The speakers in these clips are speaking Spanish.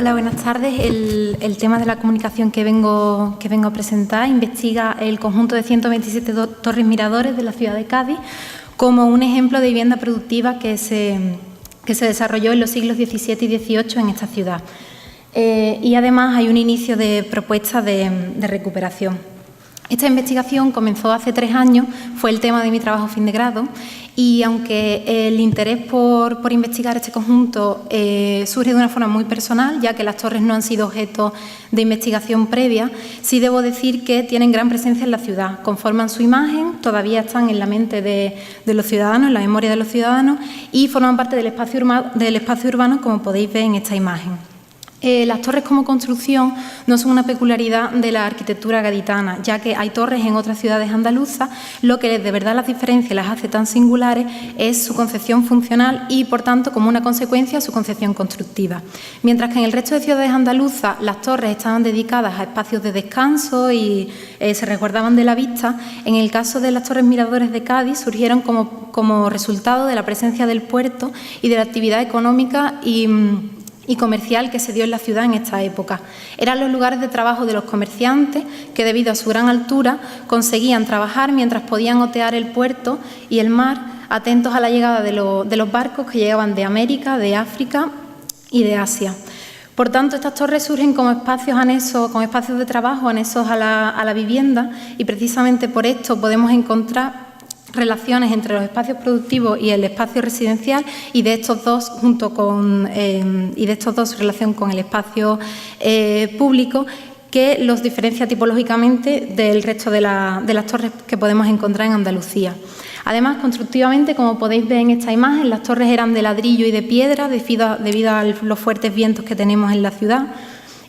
Hola, buenas tardes. El tema de la comunicación que vengo a presentar investiga el conjunto de 127 torres miradores de la ciudad de Cádiz como un ejemplo de vivienda productiva que se desarrolló en los siglos XVII y XVIII en esta ciudad. Y además hay un inicio de propuesta de recuperación. Esta investigación comenzó hace 3 años, fue el tema de mi trabajo fin de grado, y aunque el interés por investigar este conjunto surge de una forma muy personal, ya que las torres no han sido objeto de investigación previa, sí debo decir que tienen gran presencia en la ciudad, conforman su imagen, todavía están en la mente de los ciudadanos, en la memoria de los ciudadanos, y forman parte del espacio urbano, como podéis ver en esta imagen. Las torres como construcción no son una peculiaridad de la arquitectura gaditana, ya que hay torres en otras ciudades andaluzas. Lo que de verdad las diferencia y las hace tan singulares es su concepción funcional y, por tanto, como una consecuencia, su concepción constructiva. Mientras que en el resto de ciudades andaluzas las torres estaban dedicadas a espacios de descanso y se resguardaban de la vista, en el caso de las torres miradores de Cádiz surgieron como resultado de la presencia del puerto y de la actividad económica y comercial que se dio en la ciudad en esta época. Eran los lugares de trabajo de los comerciantes que, debido a su gran altura, conseguían trabajar mientras podían otear el puerto y el mar, atentos a la llegada de los barcos que llegaban de América, de África y de Asia. Por tanto, estas torres surgen como espacios anexos, como espacios de trabajo anexos a la vivienda, y precisamente por esto podemos encontrar relaciones entre los espacios productivos y el espacio residencial, y de estos dos relación con el espacio público, que los diferencia tipológicamente del resto de las torres que podemos encontrar en Andalucía. Además, constructivamente, como podéis ver en esta imagen, las torres eran de ladrillo y de piedra debido a los fuertes vientos que tenemos en la ciudad,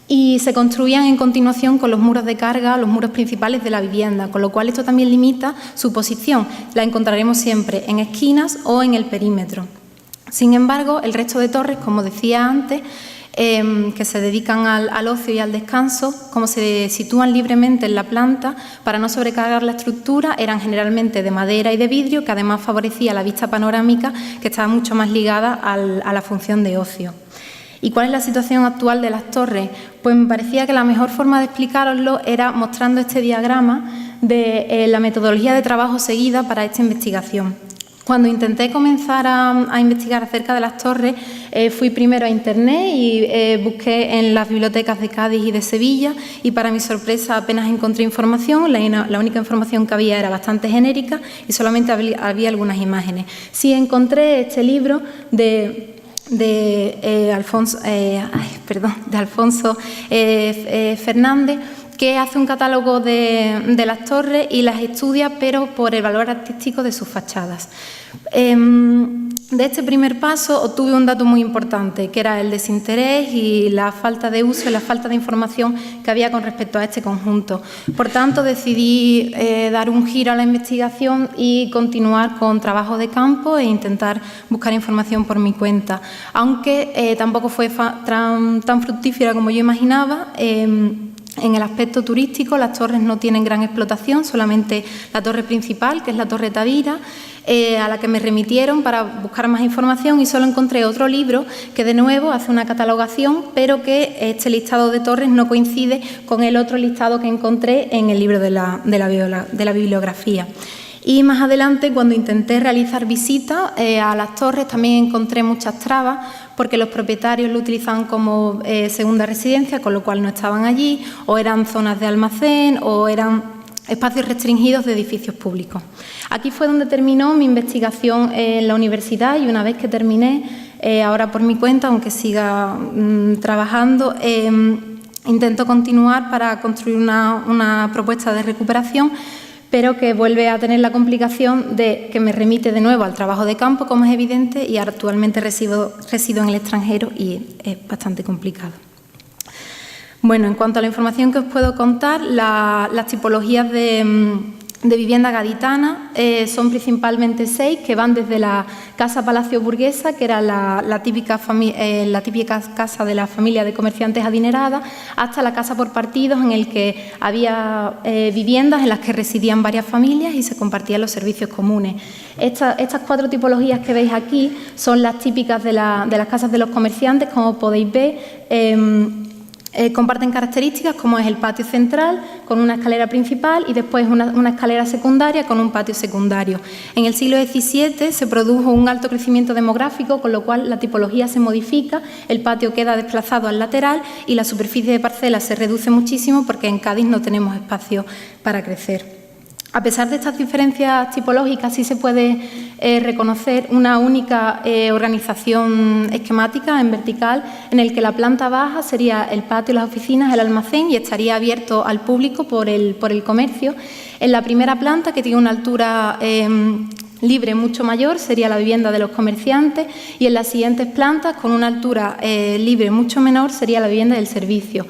y se construían en continuación con los muros de carga, los muros principales de la vivienda, con lo cual esto también limita su posición. La encontraremos siempre en esquinas o en el perímetro. Sin embargo, el resto de torres, como decía antes, que se dedican al ocio y al descanso, como se sitúan libremente en la planta para no sobrecargar la estructura, eran generalmente de madera y de vidrio, que además favorecía la vista panorámica, que estaba mucho más ligada a la función de ocio. ¿Y cuál es la situación actual de las torres? Pues me parecía que la mejor forma de explicároslo era mostrando este diagrama de la metodología de trabajo seguida para esta investigación. Cuando intenté comenzar a investigar acerca de las torres, fui primero a Internet y busqué en las bibliotecas de Cádiz y de Sevilla, y para mi sorpresa apenas encontré información. La única información que había era bastante genérica y solamente había algunas imágenes. Sí encontré este libro de Alfonso Fernández, que hace un catálogo de las torres y las estudia, pero por el valor artístico de sus fachadas. De este primer paso obtuve un dato muy importante, que era el desinterés y la falta de uso y la falta de información que había con respecto a este conjunto. Por tanto, decidí dar un giro a la investigación y continuar con trabajo de campo e intentar buscar información por mi cuenta, aunque tampoco fue tan fructífera como yo imaginaba. En el aspecto turístico, las torres no tienen gran explotación, solamente la torre principal, que es la Torre Tavira, a la que me remitieron para buscar más información, y solo encontré otro libro que de nuevo hace una catalogación, pero que este listado de torres no coincide con el otro listado que encontré en el libro de la bibliografía. Y más adelante, cuando intenté realizar visitas a las torres, también encontré muchas trabas, porque los propietarios lo utilizaban como segunda residencia, con lo cual no estaban allí, o eran zonas de almacén, o eran espacios restringidos de edificios públicos. Aquí fue donde terminó mi investigación en la universidad, y una vez que terminé, ahora por mi cuenta, aunque siga trabajando, intento continuar para construir una propuesta de recuperación, pero que vuelve a tener la complicación de que me remite de nuevo al trabajo de campo, como es evidente, y actualmente resido en el extranjero y es bastante complicado. Bueno, en cuanto a la información que os puedo contar, las tipologías de vivienda gaditana. Son principalmente 6 que van desde la Casa Palacio Burguesa, que era la típica casa de la familia de comerciantes adineradas, hasta la casa por partidos, en el que había viviendas en las que residían varias familias y se compartían los servicios comunes. Estas 4 tipologías que veis aquí son las típicas de las casas de los comerciantes, como podéis ver. Comparten características como es el patio central con una escalera principal y después una escalera secundaria con un patio secundario. En el siglo XVII se produjo un alto crecimiento demográfico, con lo cual la tipología se modifica, el patio queda desplazado al lateral y la superficie de parcela se reduce muchísimo porque en Cádiz no tenemos espacio para crecer. A pesar de estas diferencias tipológicas, sí se puede reconocer una única organización esquemática en vertical, en el que la planta baja sería el patio, las oficinas, el almacén y estaría abierto al público por el comercio. En la primera planta, que tiene una altura libre mucho mayor, sería la vivienda de los comerciantes, y en las siguientes plantas, con una altura libre mucho menor, sería la vivienda del servicio.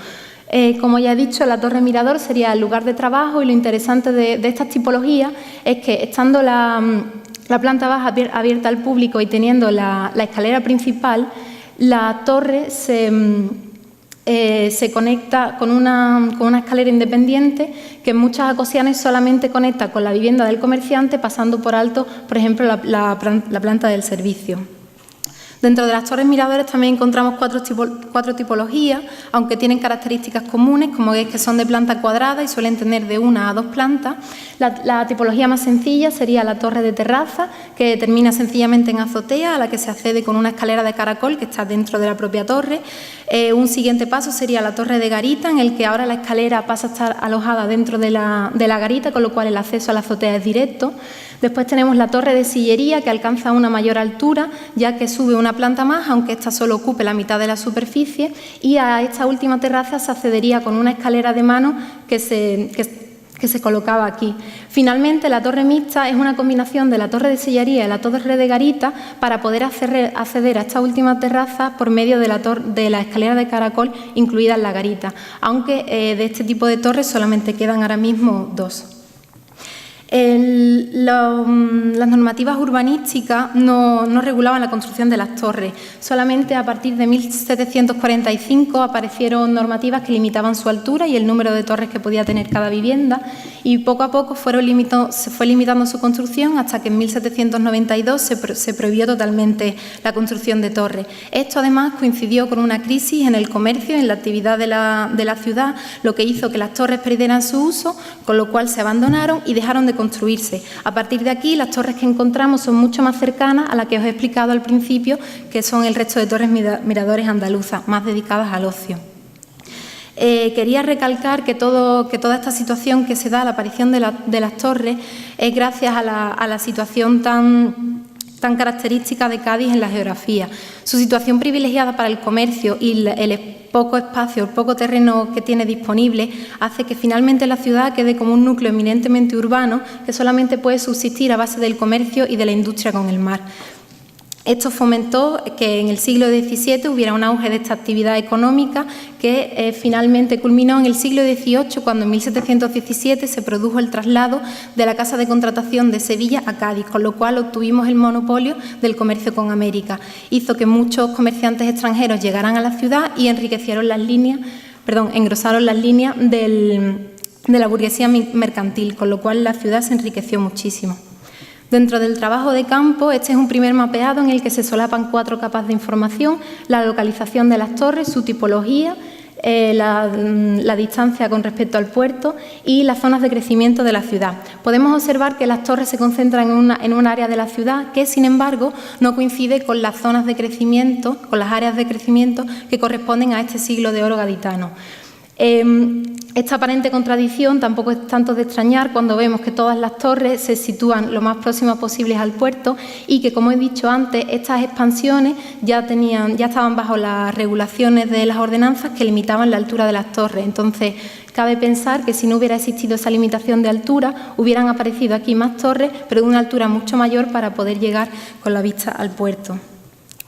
Como ya he dicho, la torre mirador sería el lugar de trabajo, y lo interesante de estas tipologías es que, estando la planta baja abierta al público y teniendo la escalera principal, la torre se conecta con una escalera independiente que en muchas ocasiones solamente conecta con la vivienda del comerciante, pasando por alto, por ejemplo, la planta del servicio. Dentro de las torres miradores también encontramos 4 tipologías, aunque tienen características comunes, como es que son de planta cuadrada y suelen tener de 1 a 2 plantas. La tipología más sencilla sería la torre de terraza, que termina sencillamente en azotea, a la que se accede con una escalera de caracol que está dentro de la propia torre. Un siguiente paso sería la torre de garita, en el que ahora la escalera pasa a estar alojada dentro de la garita, con lo cual el acceso a la azotea es directo. Después tenemos la torre de sillería, que alcanza una mayor altura, ya que sube una planta más, aunque ésta solo ocupe la mitad de la superficie, y a esta última terraza se accedería con una escalera de mano que se colocaba aquí. Finalmente, la torre mixta es una combinación de la torre de sillería y la torre de garita para poder acceder a esta última terraza por medio de la escalera de caracol incluida en la garita, aunque de este tipo de torres solamente quedan ahora mismo 2. Las normativas urbanísticas no regulaban la construcción de las torres. Solamente a partir de 1745 aparecieron normativas que limitaban su altura y el número de torres que podía tener cada vivienda, y poco a poco se fue limitando su construcción hasta que en 1792 se prohibió totalmente la construcción de torres. Esto además coincidió con una crisis en el comercio y en la actividad de la ciudad, lo que hizo que las torres perdieran su uso, con lo cual se abandonaron y dejaron de construirse. A partir de aquí, las torres que encontramos son mucho más cercanas a las que os he explicado al principio, que son el resto de torres miradores andaluzas, más dedicadas al ocio. Quería recalcar que toda esta situación que se da, la aparición de las torres, es gracias a la situación tan característica de Cádiz en la geografía. Su situación privilegiada para el comercio y el poco espacio, el poco terreno que tiene disponible, hace que finalmente la ciudad quede como un núcleo eminentemente urbano que solamente puede subsistir a base del comercio y de la industria con el mar. Esto fomentó que en el siglo XVII hubiera un auge de esta actividad económica que finalmente culminó en el siglo XVIII, cuando en 1717 se produjo el traslado de la Casa de Contratación de Sevilla a Cádiz, con lo cual obtuvimos el monopolio del comercio con América. Hizo que muchos comerciantes extranjeros llegaran a la ciudad y engrosaron las líneas de la burguesía mercantil, con lo cual la ciudad se enriqueció muchísimo. Dentro del trabajo de campo, este es un primer mapeado en el que se solapan 4 capas de información: la localización de las torres, su tipología, la distancia con respecto al puerto y las zonas de crecimiento de la ciudad. Podemos observar que las torres se concentran en un área de la ciudad que, sin embargo, no coincide con las zonas de crecimiento, con las áreas de crecimiento que corresponden a este siglo de oro gaditano. Esta aparente contradicción tampoco es tanto de extrañar cuando vemos que todas las torres se sitúan lo más próximas posibles al puerto y que, como he dicho antes, estas expansiones ya estaban bajo las regulaciones de las ordenanzas que limitaban la altura de las torres. Entonces, cabe pensar que si no hubiera existido esa limitación de altura, hubieran aparecido aquí más torres, pero de una altura mucho mayor para poder llegar con la vista al puerto.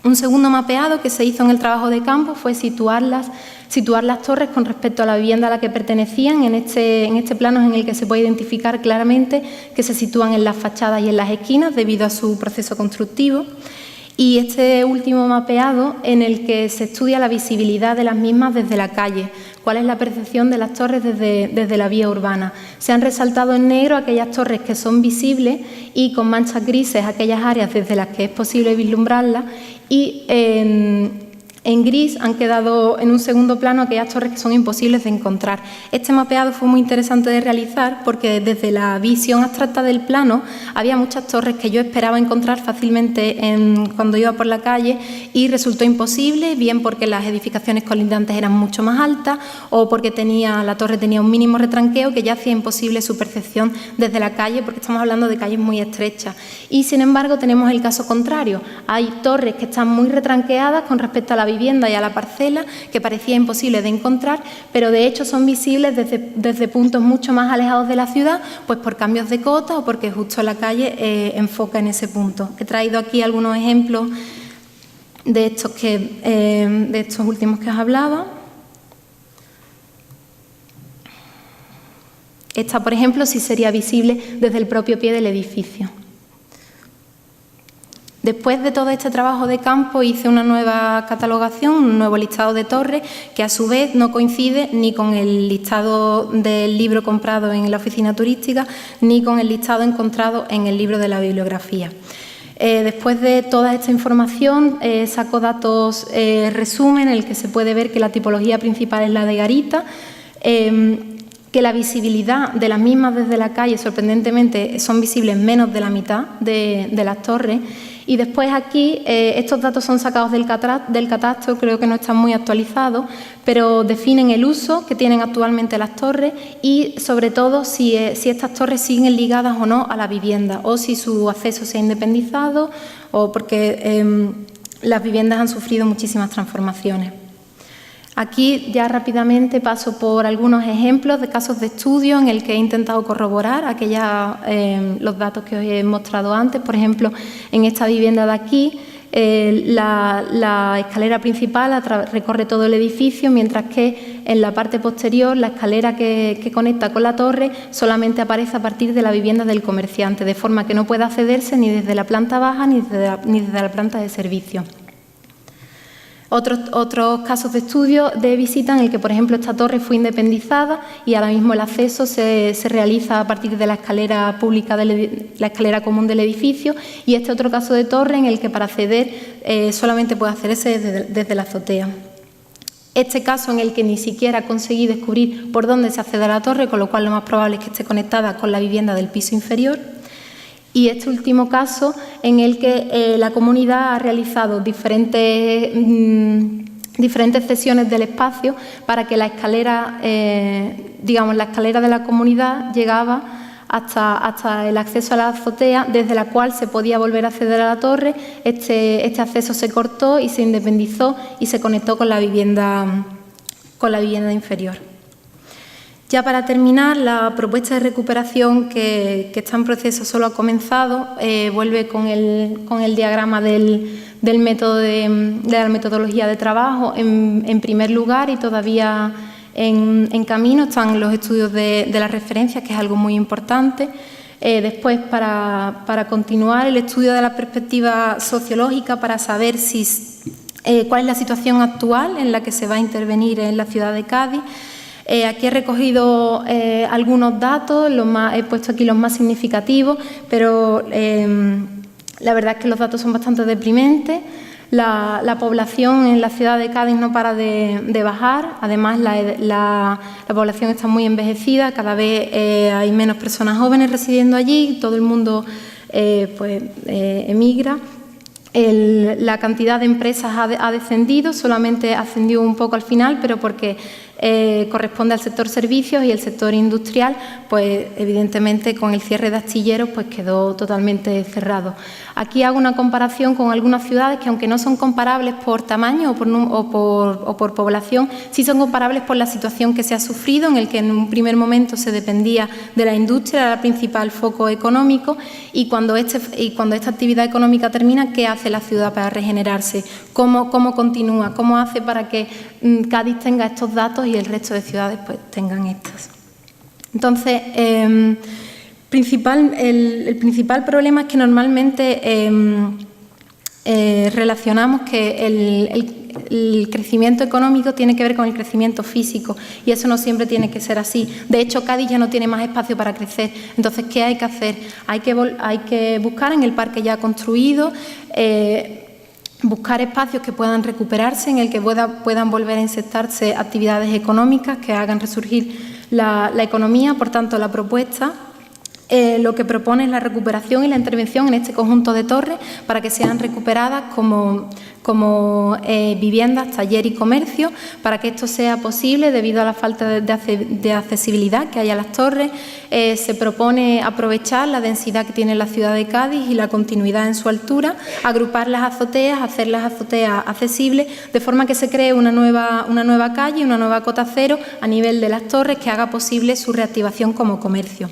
Un segundo mapeado que se hizo en el trabajo de campo fue situar las torres con respecto a la vivienda a la que pertenecían. En este plano es en el que se puede identificar claramente que se sitúan en las fachadas y en las esquinas debido a su proceso constructivo. Y este último mapeado en el que se estudia la visibilidad de las mismas desde la calle, cuál es la percepción de las torres desde la vía urbana. Se han resaltado en negro aquellas torres que son visibles y con manchas grises aquellas áreas desde las que es posible vislumbrarlas, y en gris han quedado en un segundo plano aquellas torres que son imposibles de encontrar. Este mapeado fue muy interesante de realizar porque desde la visión abstracta del plano había muchas torres que yo esperaba encontrar fácilmente cuando iba por la calle y resultó imposible, bien porque las edificaciones colindantes eran mucho más altas o porque la torre tenía un mínimo retranqueo que ya hacía imposible su percepción desde la calle, porque estamos hablando de calles muy estrechas. Y sin embargo tenemos el caso contrario. Hay torres que están muy retranqueadas con respecto a la vivienda y a la parcela, que parecía imposible de encontrar, pero de hecho son visibles desde puntos mucho más alejados de la ciudad, pues por cambios de cota o porque justo la calle enfoca en ese punto. He traído aquí algunos ejemplos de estos últimos que os hablaba. Esta, por ejemplo, sí sería visible desde el propio pie del edificio. Después de todo este trabajo de campo hice una nueva catalogación, un nuevo listado de torres que a su vez no coincide ni con el listado del libro comprado en la oficina turística ni con el listado encontrado en el libro de la bibliografía. Después de toda esta información saco datos resumen en el que se puede ver que la tipología principal es la de garita, que la visibilidad de las mismas desde la calle sorprendentemente son visibles menos de la mitad de las torres. Y después aquí, estos datos son sacados del catastro, creo que no están muy actualizados, pero definen el uso que tienen actualmente las torres y, sobre todo, si estas torres siguen ligadas o no a la vivienda o si su acceso se ha independizado o porque las viviendas han sufrido muchísimas transformaciones. Aquí ya rápidamente paso por algunos ejemplos de casos de estudio en el que he intentado corroborar los datos que os he mostrado antes. Por ejemplo, en esta vivienda de aquí, la escalera principal recorre todo el edificio, mientras que en la parte posterior la escalera que conecta con la torre solamente aparece a partir de la vivienda del comerciante, de forma que no puede accederse ni desde la planta baja ni desde la planta de servicio. Otros casos de estudio de visita en el que, por ejemplo, esta torre fue independizada y ahora mismo el acceso se realiza a partir de la escalera pública, la escalera común del edificio, y este otro caso de torre en el que para acceder solamente puede accederse desde la azotea. Este caso en el que ni siquiera conseguí descubrir por dónde se accede a la torre, con lo cual lo más probable es que esté conectada con la vivienda del piso inferior. Y este último caso en el que la comunidad ha realizado diferentes cesiones del espacio para que la escalera, la escalera de la comunidad llegaba hasta el acceso a la azotea, desde la cual se podía volver a acceder a la torre. Este acceso se cortó y se independizó y se conectó con la vivienda inferior. Ya para terminar, la propuesta de recuperación que está en proceso solo ha comenzado, vuelve con el diagrama de la metodología de trabajo en primer lugar, y todavía en camino están los estudios de las referencias, que es algo muy importante. Después, para continuar, el estudio de la perspectiva sociológica para saber cuál es la situación actual en la que se va a intervenir en la ciudad de Cádiz. Aquí he recogido algunos datos, he puesto aquí los más significativos, pero la verdad es que los datos son bastante deprimentes. La población en la ciudad de Cádiz no para de bajar, además la población está muy envejecida, cada vez hay menos personas jóvenes residiendo allí, todo el mundo emigra. La cantidad de empresas ha descendido, solamente ascendió un poco al final, pero porque corresponde al sector servicios y el sector industrial, pues evidentemente con el cierre de astilleros pues quedó totalmente cerrado. Aquí hago una comparación con algunas ciudades que, aunque no son comparables por tamaño o por población, sí son comparables por la situación que se ha sufrido, en el que en un primer momento se dependía de la industria, era el principal foco económico, y cuando esta actividad económica termina, ¿qué hace la ciudad para regenerarse? ¿Cómo continúa? ¿Cómo hace para que Cádiz tenga estos datos y el resto de ciudades pues tengan estas? Entonces, el principal problema es que normalmente relacionamos que el crecimiento económico tiene que ver con el crecimiento físico, y eso no siempre tiene que ser así. De hecho, Cádiz ya no tiene más espacio para crecer. Entonces, ¿qué hay que hacer? Hay que buscar en el parque ya construido, buscar espacios que puedan recuperarse, en el que puedan volver a insertarse actividades económicas que hagan resurgir la economía. Por tanto, la propuesta lo que propone es la recuperación y la intervención en este conjunto de torres para que sean recuperadas como viviendas, taller y comercio. Para que esto sea posible, debido a la falta de accesibilidad que hay a las torres, se propone aprovechar la densidad que tiene la ciudad de Cádiz y la continuidad en su altura, agrupar las azoteas, hacer las azoteas accesibles, de forma que se cree una nueva calle, una nueva cota cero a nivel de las torres, que haga posible su reactivación como comercio.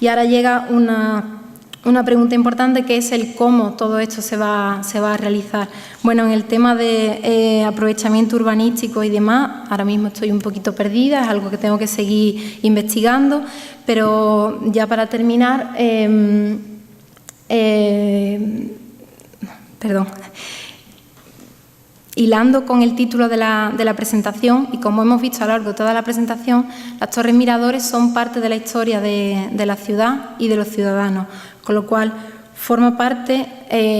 Y ahora llega una pregunta importante, que es el cómo todo esto se va a realizar. Bueno, en el tema de aprovechamiento urbanístico y demás, ahora mismo estoy un poquito perdida, es algo que tengo que seguir investigando, pero ya para terminar, hilando con el título de la presentación, y como hemos visto a lo largo de toda la presentación, las torres miradores son parte de la historia de la ciudad y de los ciudadanos, con lo cual forma parte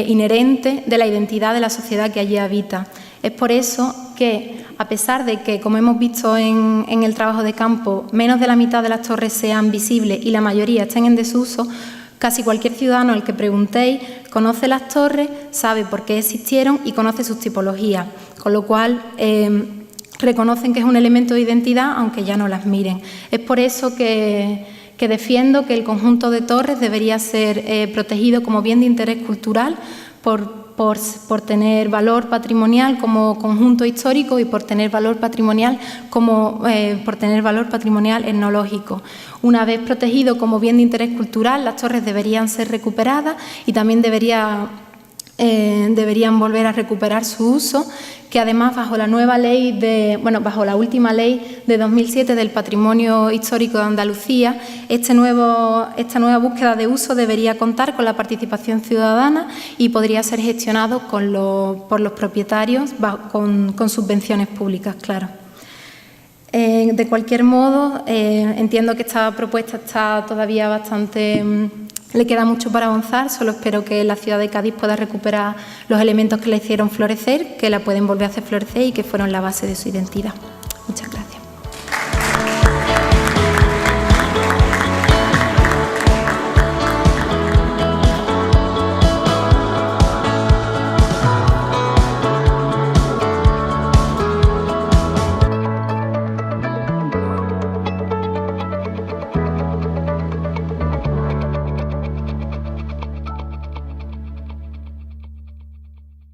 inherente de la identidad de la sociedad que allí habita. Es por eso que, a pesar de que, como hemos visto en el trabajo de campo, menos de la mitad de las torres sean visibles y la mayoría estén en desuso, casi cualquier ciudadano al que preguntéis conoce las torres, sabe por qué existieron y conoce sus tipologías, con lo cual reconocen que es un elemento de identidad, aunque ya no las miren. Es por eso que defiendo que el conjunto de torres debería ser protegido como bien de interés cultural por tener valor patrimonial como conjunto histórico y por tener valor patrimonial etnológico. Una vez protegido como bien de interés cultural, las torres deberían ser recuperadas y también deberían volver a recuperar su uso, que además bajo la última ley de 2007 del Patrimonio Histórico de Andalucía, esta nueva búsqueda de uso debería contar con la participación ciudadana y podría ser gestionado por los propietarios con subvenciones públicas, claro. De cualquier modo, entiendo que esta propuesta está todavía bastante... le queda mucho para avanzar, solo espero que la ciudad de Cádiz pueda recuperar los elementos que la hicieron florecer, que la pueden volver a hacer florecer y que fueron la base de su identidad. Muchas gracias.